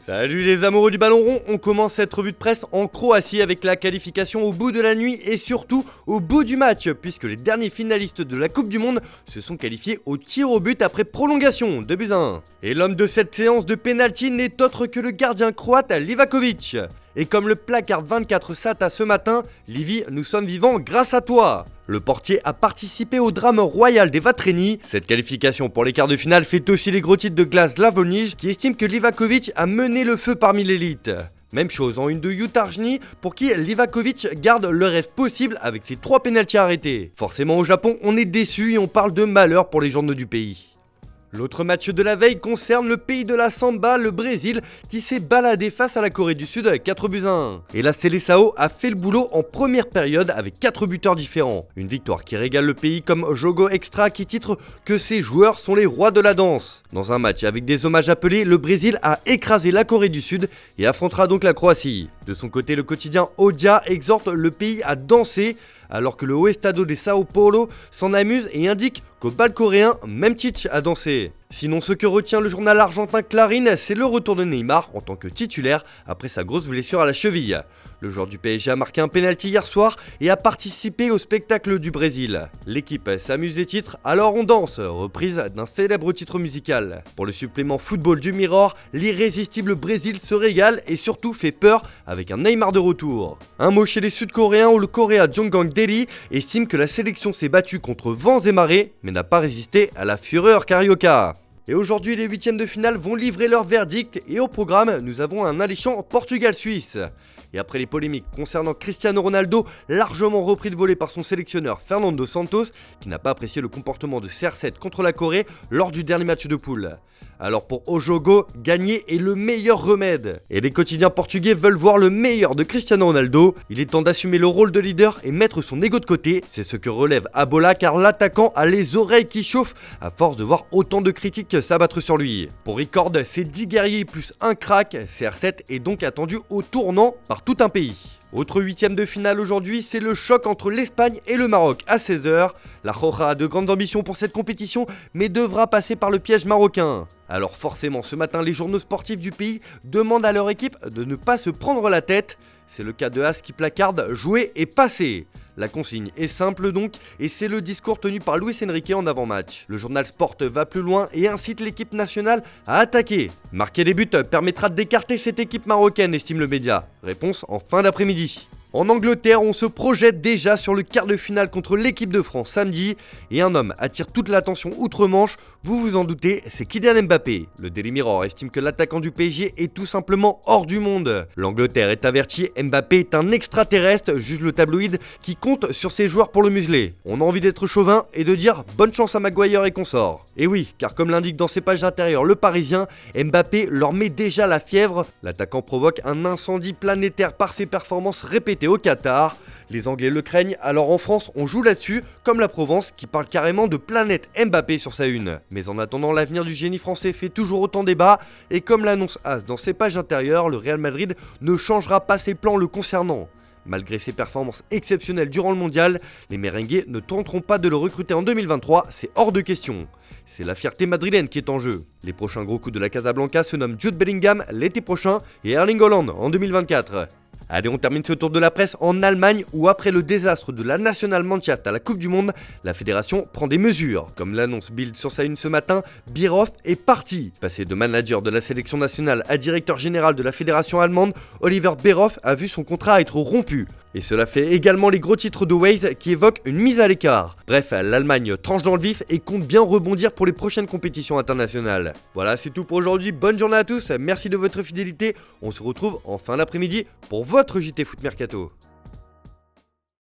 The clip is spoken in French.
Salut les amoureux du ballon rond, on commence cette revue de presse en Croatie avec la qualification au bout de la nuit et surtout au bout du match, puisque les derniers finalistes de la Coupe du Monde se sont qualifiés au tir au but après prolongation, 2-1. Et l'homme de cette séance de pénalty n'est autre que le gardien croate Livakovic. Et comme le placard 24 Sata ce matin, Livi, nous sommes vivants grâce à toi. Le portier a participé au drame royal des Vatreni. Cette qualification pour les quarts de finale fait aussi les gros titres de Glass Lavonij qui estime que Livakovic a mené le feu parmi l'élite. Même chose en une de Yutarjny pour qui Livakovic garde le rêve possible avec ses 3 pénaltys arrêtés. Forcément au Japon on est déçu et on parle de malheur pour les journaux du pays. L'autre match de la veille concerne le pays de la samba, le Brésil, qui s'est baladé face à la Corée du Sud avec 4-1. Et la Seleção a fait le boulot en première période avec 4 buteurs différents. Une victoire qui régale le pays comme Jogo Extra qui titre que ses joueurs sont les rois de la danse. Dans un match avec des hommages appelés, le Brésil a écrasé la Corée du Sud et affrontera donc la Croatie. De son côté, le quotidien Odia exhorte le pays à danser alors que le Haut Estado de Sao Paulo s'en amuse et indique qu'au bal coréen, même Tite a dansé. Sinon, ce que retient le journal argentin Clarín, c'est le retour de Neymar en tant que titulaire après sa grosse blessure à la cheville. Le joueur du PSG a marqué un pénalty hier soir et a participé au spectacle du Brésil. L'équipe s'amuse et titre Alors on danse, reprise d'un célèbre titre musical. Pour le supplément football du Mirror, l'irrésistible Brésil se régale et surtout fait peur avec un Neymar de retour. Un mot chez les Sud-Coréens où le Korea Jonggang Daily estime que la sélection s'est battue contre vents et marées mais n'a pas résisté à la fureur carioca. Et aujourd'hui, les huitièmes de finale vont livrer leur verdict et au programme, nous avons un alléchant Portugal-Suisse. Et après les polémiques concernant Cristiano Ronaldo, largement repris de volée par son sélectionneur Fernando Santos, qui n'a pas apprécié le comportement de CR7 contre la Corée lors du dernier match de poule. Alors pour Ojogo, gagner est le meilleur remède. Et les quotidiens portugais veulent voir le meilleur de Cristiano Ronaldo. Il est temps d'assumer le rôle de leader et mettre son ego de côté. C'est ce que relève Abola car l'attaquant a les oreilles qui chauffent à force de voir autant de critiques s'abattre sur lui. Pour Record, c'est 10 guerriers plus un crack. CR7 est donc attendu au tournant par tout un pays. Autre huitième de finale aujourd'hui, c'est le choc entre l'Espagne et le Maroc à 16h. La Roja a de grandes ambitions pour cette compétition, mais devra passer par le piège marocain. Alors forcément, ce matin, les journaux sportifs du pays demandent à leur équipe de ne pas se prendre la tête. C'est le cas de As qui placarde « Jouer et passer ». La consigne est simple donc, et c'est le discours tenu par Luis Enrique en avant-match. Le journal Sport va plus loin et incite l'équipe nationale à attaquer. Marquer des buts permettra d'écarter cette équipe marocaine, estime le média. Réponse en fin d'après-midi. En Angleterre, on se projette déjà sur le quart de finale contre l'équipe de France samedi et un homme attire toute l'attention outre-Manche, vous vous en doutez, c'est Kylian Mbappé. Le Daily Mirror estime que l'attaquant du PSG est tout simplement hors du monde. L'Angleterre est avertie, Mbappé est un extraterrestre, juge le tabloïd qui compte sur ses joueurs pour le museler. On a envie d'être chauvin et de dire bonne chance à Maguire et consorts. Et oui, car comme l'indique dans ses pages intérieures le Parisien, Mbappé leur met déjà la fièvre. L'attaquant provoque un incendie planétaire par ses performances répétées au Qatar. Les Anglais le craignent, alors en France on joue là-dessus, comme la Provence qui parle carrément de planète Mbappé sur sa une. Mais en attendant, l'avenir du génie français fait toujours autant débat, et comme l'annonce As dans ses pages intérieures, le Real Madrid ne changera pas ses plans le concernant. Malgré ses performances exceptionnelles durant le mondial, les merengues ne tenteront pas de le recruter en 2023, c'est hors de question. C'est la fierté madrilène qui est en jeu. Les prochains gros coups de la Casablanca se nomment Jude Bellingham l'été prochain et Erling Haaland en 2024. Allez, on termine ce tour de la presse en Allemagne où après le désastre de la Nationalmannschaft à la Coupe du Monde, la fédération prend des mesures. Comme l'annonce Bild sur sa une ce matin, Bierhoff est parti. Passé de manager de la sélection nationale à directeur général de la fédération allemande, Oliver Bierhoff a vu son contrat être rompu. Et cela fait également les gros titres de Waze qui évoquent une mise à l'écart. Bref, l'Allemagne tranche dans le vif et compte bien rebondir pour les prochaines compétitions internationales. Voilà, c'est tout pour aujourd'hui. Bonne journée à tous, merci de votre fidélité. On se retrouve en fin d'après-midi pour votre JT Foot Mercato.